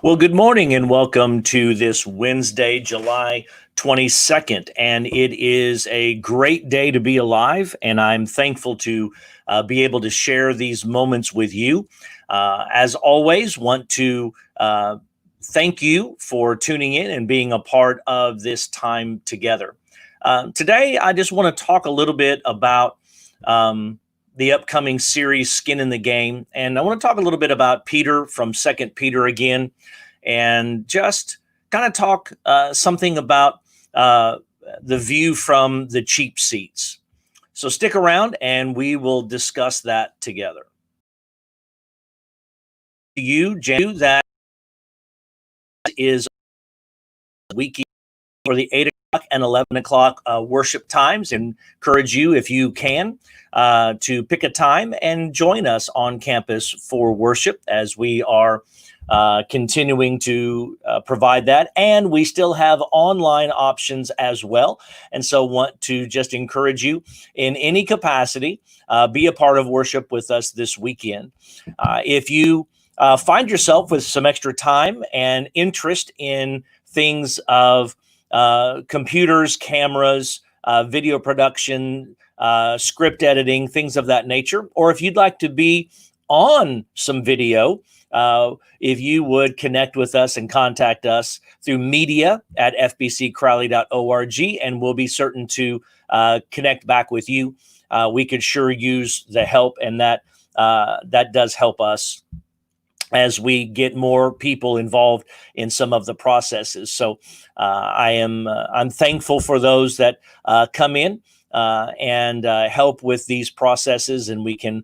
Well, good morning and welcome to this Wednesday, July 22nd. And it is a great day to be alive. And I'm thankful to be able to share these moments with you. As always, want to thank you for tuning in and being a part of this time together. Today, I just want to talk a little bit about the upcoming series Skin in the Game. And I want to talk a little bit about Peter from Second Peter again, and just kind of talk something about the view from the cheap seats. So stick around and we will discuss that together. You, Jan, that is weekend for the 8 o'clock and 11 o'clock worship times. Encourage you, if you can, to pick a time and join us on campus for worship as we are continuing to provide that. And we still have online options as well. And so want to just encourage you in any capacity, be a part of worship with us this weekend. If you find yourself with some extra time and interest in things of computers, cameras, video production, script editing, things of that nature, or if you'd like to be on some video, if you would connect with us and contact us through media@fbccrowley.org, and we'll be certain to connect back with you. We could sure use the help, and that does help us as we get more people involved in some of the processes. So I'm thankful for those that come in and help with these processes, and we can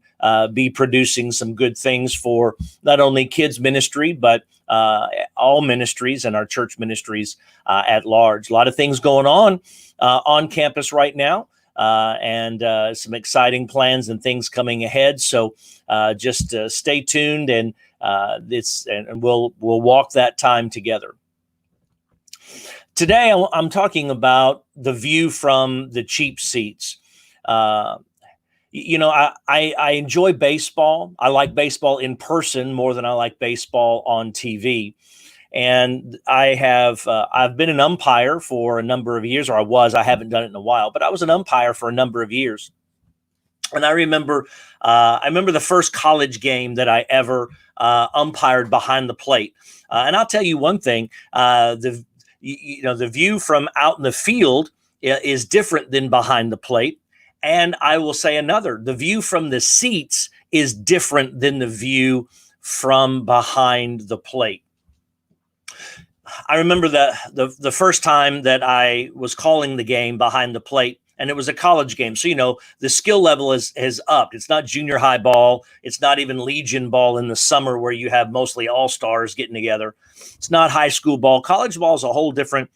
be producing some good things for not only kids ministry, but all ministries and our church ministries at large. A lot of things going on campus right now. And some exciting plans and things coming ahead. So just stay tuned, and we'll walk that time together. Today, I'm talking about the view from the cheap seats. I enjoy baseball. I like baseball in person more than I like baseball on TV. And I've been an umpire for a number of years, or I haven't done it in a while, but I was an umpire for a number of years. And I remember the first college game that I ever umpired behind the plate. And I'll tell you one thing, the view from out in the field is different than behind the plate. And I will say another, the view from the seats is different than the view from behind the plate. I remember the first time that I was calling the game behind the plate, and it was a college game. So, the skill level has upped. It's not junior high ball. It's not even Legion ball in the summer where you have mostly all-stars getting together. It's not high school ball. College ball is a whole different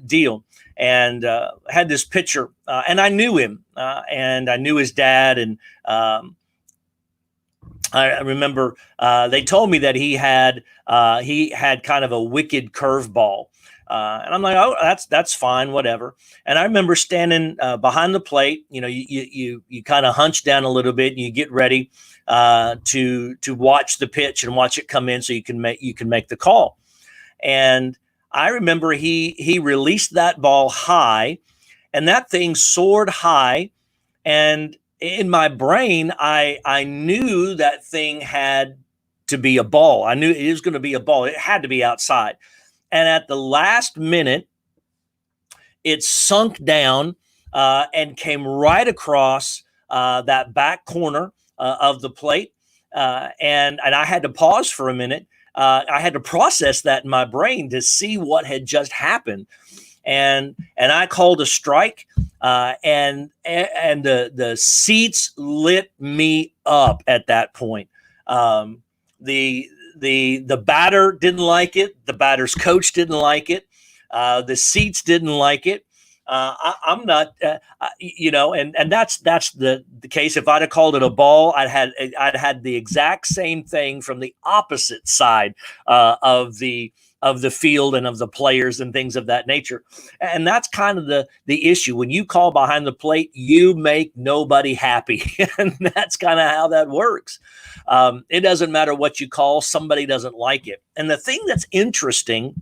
deal. And had this pitcher, and I knew him, and I knew his dad, and I remember they told me that he had kind of a wicked curveball, and I'm like, oh, that's fine, whatever. And I remember standing behind the plate. You kind of hunch down a little bit, and you get ready to watch the pitch and watch it come in, so you can make the call. And I remember he released that ball high, and that thing soared high, and in my brain, I knew that thing had to be a ball. I knew it was going to be a ball. It had to be outside. And at the last minute, it sunk down and came right across that back corner of the plate. And I had to pause for a minute. I had to process that in my brain to see what had just happened. And I called a strike, and the seats lit me up at that point. The batter didn't like it. The batter's coach didn't like it. The seats didn't like it. I'm not, and that's the case. If I'd have called it a ball, I'd had the exact same thing from the opposite side of the field and of the players and things of that nature. And that's kind of the issue. When you call behind the plate, you make nobody happy, and that's kind of how that works. It doesn't matter what you call; somebody doesn't like it. And the thing that's interesting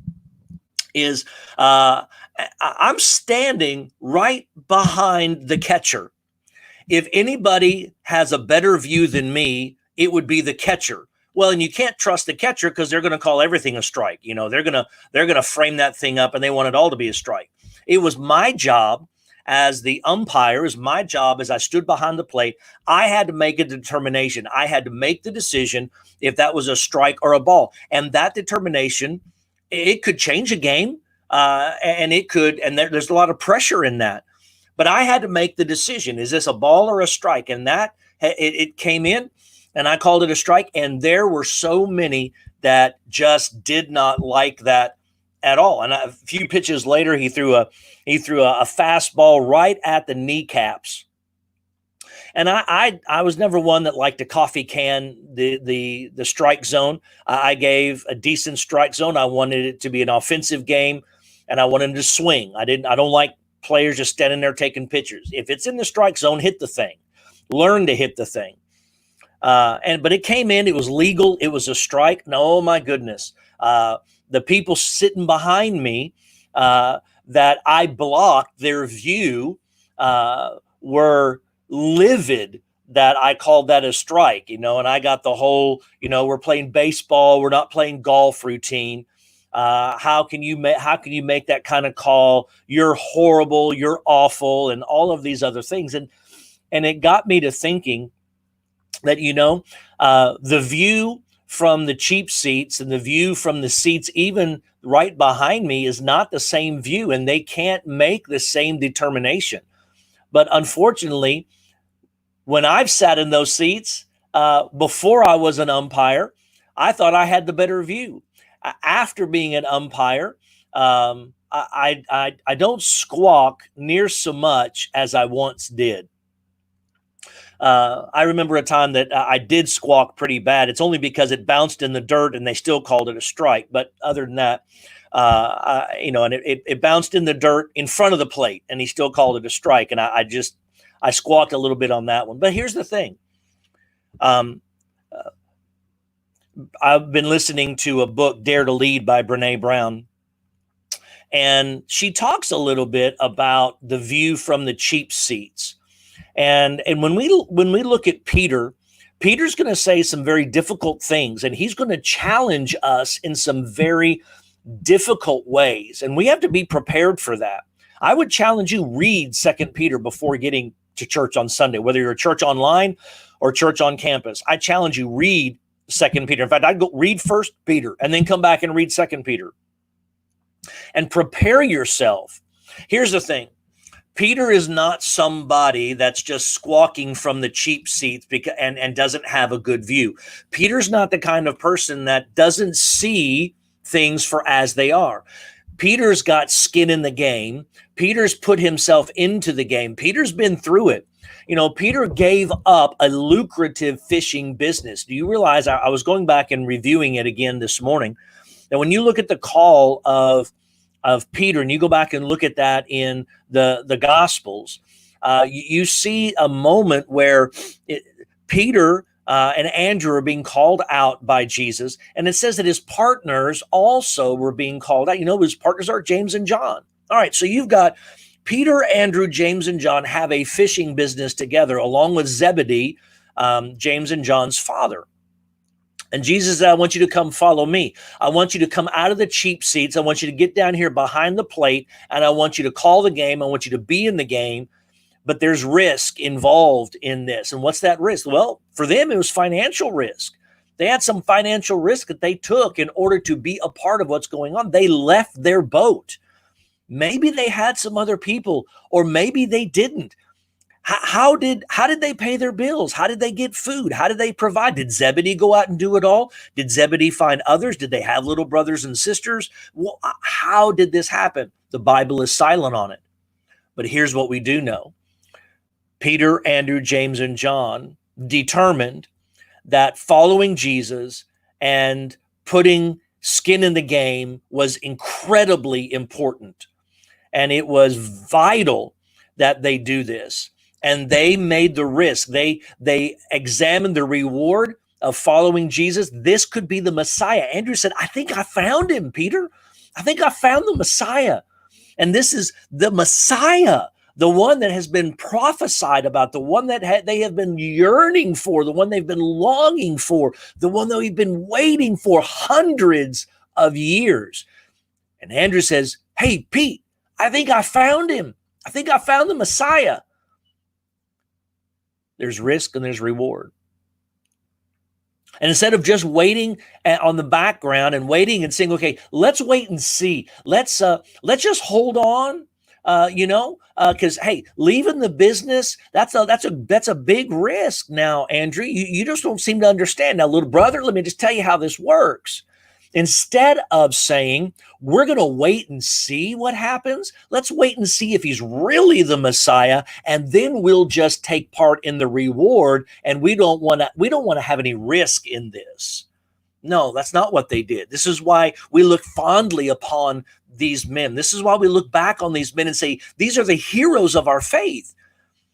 is I'm standing right behind the catcher. If anybody has a better view than me, it would be the catcher. Well, and you can't trust the catcher because they're going to call everything a strike. They're going to frame that thing up, and they want it all to be a strike. It was my job as the umpire, is my job as I stood behind the plate. I had to make a determination. I had to make the decision if that was a strike or a ball, and that determination, it could change a game. There's a lot of pressure in that, but I had to make the decision: is this a ball or a strike? And that it came in, and I called it a strike. And there were so many that just did not like that at all. And a few pitches later, he threw a fastball right at the kneecaps. And I was never one that liked to coffee can the strike zone. I gave a decent strike zone. I wanted it to be an offensive game, and I wanted to swing. I don't like players just standing there taking pictures. If it's in the strike zone, hit the thing. Learn to hit the thing. But it came in. It was legal. It was a strike. No, oh my goodness. The people sitting behind me that I blocked their view were livid that I called that a strike, and I got the whole, we're playing baseball, we're not playing golf routine. How can you make that kind of call? You're horrible, you're awful, and all of these other things. And it got me to thinking that, the view from the cheap seats and the view from the seats even right behind me is not the same view, and they can't make the same determination. But unfortunately, when I've sat in those seats before I was an umpire, I thought I had the better view. After being an umpire, I don't squawk near so much as I once did. I remember a time that I did squawk pretty bad. It's only because it bounced in the dirt and they still called it a strike. But other than that, and it bounced in the dirt in front of the plate, and he still called it a strike. And I squawked a little bit on that one. But here's the thing. I've been listening to a book, Dare to Lead, by Brené Brown. And she talks a little bit about the view from the cheap seats. And when we look at Peter's going to say some very difficult things, and he's going to challenge us in some very difficult ways. And we have to be prepared for that. I would challenge you, read 2 Peter before getting to church on Sunday, whether you're a church online or church on campus. I challenge you, read 2 Peter. In fact, I'd go read 1 Peter and then come back and read 2 Peter and prepare yourself. Here's the thing. Peter is not somebody that's just squawking from the cheap seats and doesn't have a good view. Peter's not the kind of person that doesn't see things for as they are. Peter's got skin in the game. Peter's put himself into the game. Peter's been through it. Peter gave up a lucrative fishing business. Do you realize, I was going back and reviewing it again this morning, that when you look at the call of Peter, and you go back and look at that in the Gospels, you see a moment where Peter and Andrew are being called out by Jesus, and it says that his partners also were being called out. His partners are James and John. All right, so you've got Peter, Andrew, James, and John have a fishing business together, along with Zebedee, James and John's father. And Jesus said, I want you to come follow me. I want you to come out of the cheap seats. I want you to get down here behind the plate, and I want you to call the game. I want you to be in the game, but there's risk involved in this. And what's that risk? Well, for them, it was financial risk. They had some financial risk that they took in order to be a part of what's going on. They left their boat. Maybe they had some other people, or maybe they didn't. How did they pay their bills? How did they get food? How did they provide? Did Zebedee go out and do it all? Did Zebedee find others? Did they have little brothers and sisters? Well, how did this happen? The Bible is silent on it. But here's what we do know. Peter, Andrew, James, and John determined that following Jesus and putting skin in the game was incredibly important. And it was vital that they do this. And they made the risk. They examined the reward of following Jesus. This could be the Messiah. Andrew said, I think I found him, Peter. I think I found the Messiah. And this is the Messiah, the one that has been prophesied about, the one that they have been yearning for, the one they've been longing for, the one that we've been waiting for hundreds of years. And Andrew says, hey, Pete, I think I found him. I think I found the Messiah. There's risk and there's reward. And instead of just waiting on the background and waiting and saying, okay, let's wait and see. Let's just hold on, because hey, leaving the business, that's a big risk. Now, Andrew, you just don't seem to understand. Now, little brother, let me just tell you how this works. Instead of saying, we're going to wait and see what happens, let's wait and see if he's really the Messiah, and then we'll just take part in the reward, and we don't want to have any risk in this. No, that's not what they did. This is why we look fondly upon these men. This is why we look back on these men and say, these are the heroes of our faith.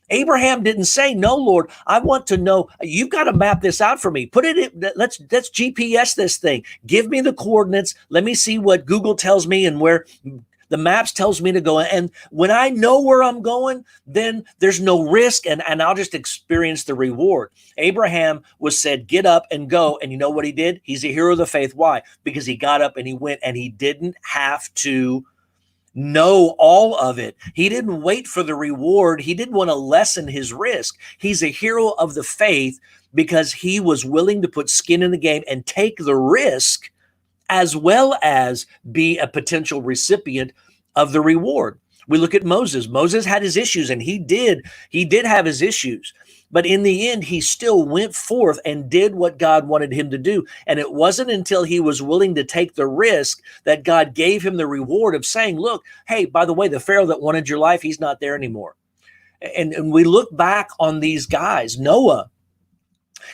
Abraham didn't say, no, Lord, I want to know. You've got to map this out for me. Put it in, let's GPS this thing. Give me the coordinates. Let me see what Google tells me and where the maps tells me to go. And when I know where I'm going, then there's no risk and I'll just experience the reward. Abraham was said, get up and go. And you know what he did? He's a hero of the faith. Why? Because he got up and he went and he didn't have to know all of it. He didn't wait for the reward. He didn't want to lessen his risk. He's a hero of the faith because he was willing to put skin in the game and take the risk as well as be a potential recipient of the reward. We look at Moses. Moses had his issues and he did have his issues. But in the end, he still went forth and did what God wanted him to do. And it wasn't until he was willing to take the risk that God gave him the reward of saying, look, hey, by the way, the Pharaoh that wanted your life, he's not there anymore. And we look back on these guys, Noah,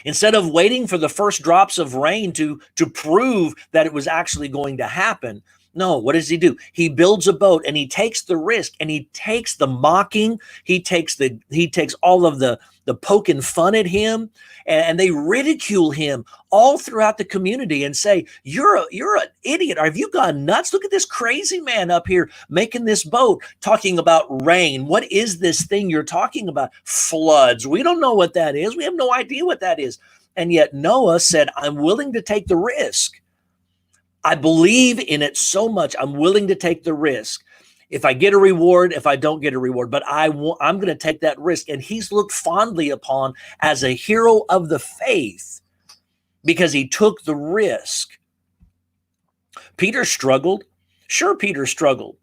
instead of waiting for the first drops of rain to prove that it was actually going to happen, no, what does he do? He builds a boat and he takes the risk and he takes the mocking. He takes all of the poking fun at him, and they ridicule him all throughout the community and say, you're an idiot. Have you gone nuts? Look at this crazy man up here making this boat, talking about rain. What is this thing you're talking about? Floods. We don't know what that is. We have no idea what that is. And yet Noah said, I'm willing to take the risk. I believe in it so much. I'm willing to take the risk. If I get a reward, if I don't get a reward, but I'm going to take that risk. And he's looked fondly upon as a hero of the faith because he took the risk. Peter struggled. Sure, Peter struggled.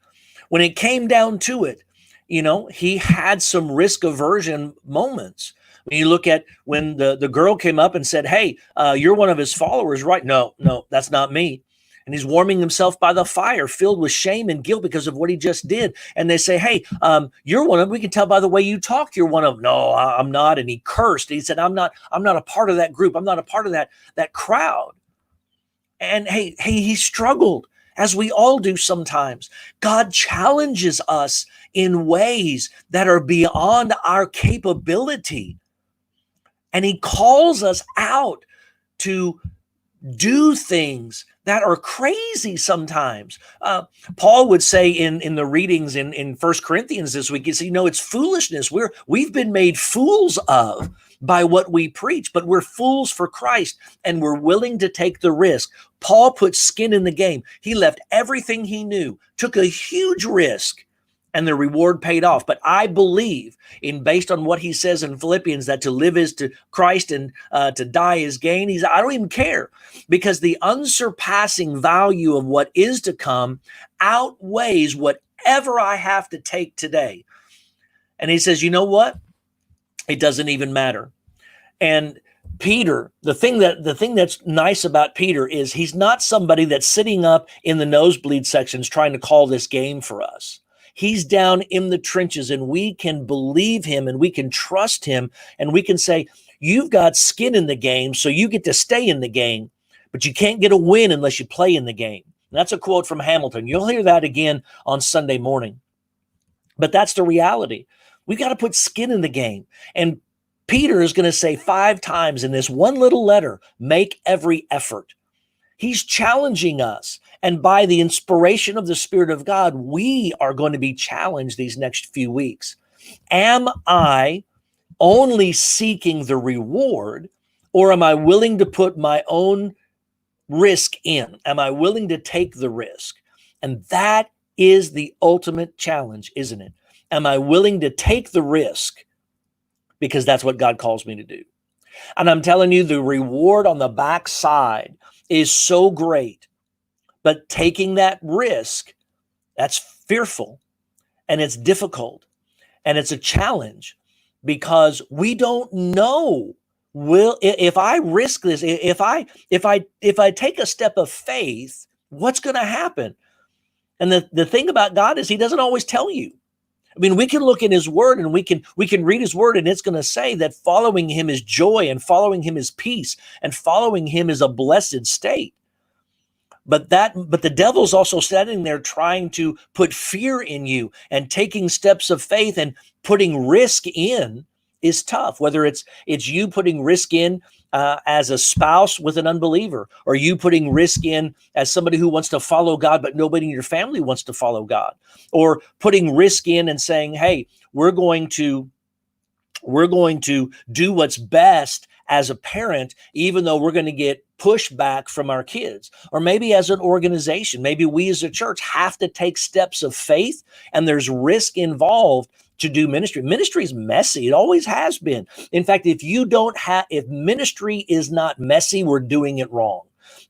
When it came down to it, he had some risk aversion moments. When you look at when the girl came up and said, hey, you're one of his followers, right? No, that's not me. And he's warming himself by the fire, filled with shame and guilt because of what he just did. And they say, hey, you're one of them. We can tell by the way you talk, you're one of them. No, I'm not. And he cursed. He said, I'm not a part of that group. I'm not a part of that crowd. And hey, he struggled, as we all do sometimes. God challenges us in ways that are beyond our capability. And he calls us out to do things that are crazy sometimes. Paul would say in the readings in 1 Corinthians this week, it's foolishness. We've been made fools of by what we preach, but we're fools for Christ and we're willing to take the risk. Paul put skin in the game. He left everything he knew, took a huge risk, and the reward paid off. But I believe, based on what he says in Philippians, that to live is to Christ and to die is gain. I don't even care, because the unsurpassing value of what is to come outweighs whatever I have to take today. And he says, you know what? It doesn't even matter. And Peter, the thing that's nice about Peter is he's not somebody that's sitting up in the nosebleed sections trying to call this game for us. He's down in the trenches, and we can believe him and we can trust him, and we can say, you've got skin in the game, so you get to stay in the game, but you can't get a win unless you play in the game. And that's a quote from Hamilton. You'll hear that again on Sunday morning. But that's the reality. We've got to put skin in the game. And Peter is going to say 5 times in this one little letter, make every effort. He's challenging us. And by the inspiration of the Spirit of God, we are going to be challenged these next few weeks. Am I only seeking the reward, or am I willing to put my own risk in? Am I willing to take the risk? And that is the ultimate challenge, isn't it? Am I willing to take the risk? Because that's what God calls me to do. And I'm telling you, the reward on the backside is so great. But taking that risk, that's fearful, and it's difficult, and it's a challenge, because we don't know, if I risk this, if I take a step of faith, what's going to happen? And the thing about God is he doesn't always tell you. I mean, we can look in his word, and we can read his word, and it's going to say that following him is joy, and following him is peace, and following him is a blessed state. But the devil's also standing there trying to put fear in you, and taking steps of faith and putting risk in is tough. Whether it's you putting risk in as a spouse with an unbeliever, or you putting risk in as somebody who wants to follow God, but nobody in your family wants to follow God, or putting risk in and saying, hey, we're going to do what's best as a parent, even though we're going to get pushback from our kids. Or maybe as an organization, maybe we as a church have to take steps of faith, and there's risk involved to do ministry. Ministry is messy. It always has been. In fact, if ministry is not messy, we're doing it wrong.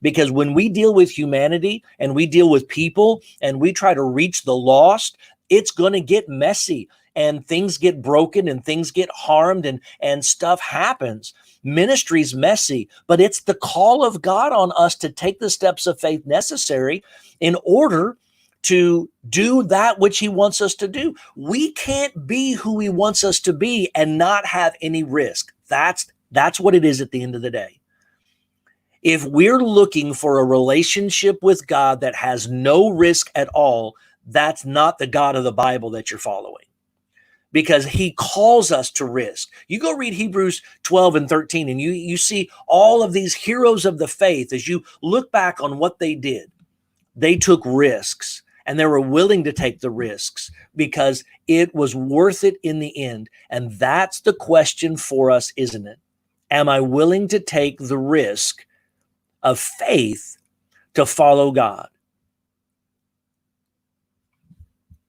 Because when we deal with humanity and we deal with people and we try to reach the lost, it's going to get messy, and things get broken, and things get harmed, and stuff happens. Ministry's messy, but it's the call of God on us to take the steps of faith necessary in order to do that which he wants us to do. We can't be who he wants us to be and not have any risk. That's what it is at the end of the day. If we're looking for a relationship with God that has no risk at all, that's not the God of the Bible that you're following, because he calls us to risk. You go read Hebrews 12 and 13, and you see all of these heroes of the faith. As you look back on what they did, they took risks, and they were willing to take the risks because it was worth it in the end. And that's the question for us, isn't it? Am I willing to take the risk of faith to follow God?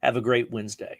Have a great Wednesday.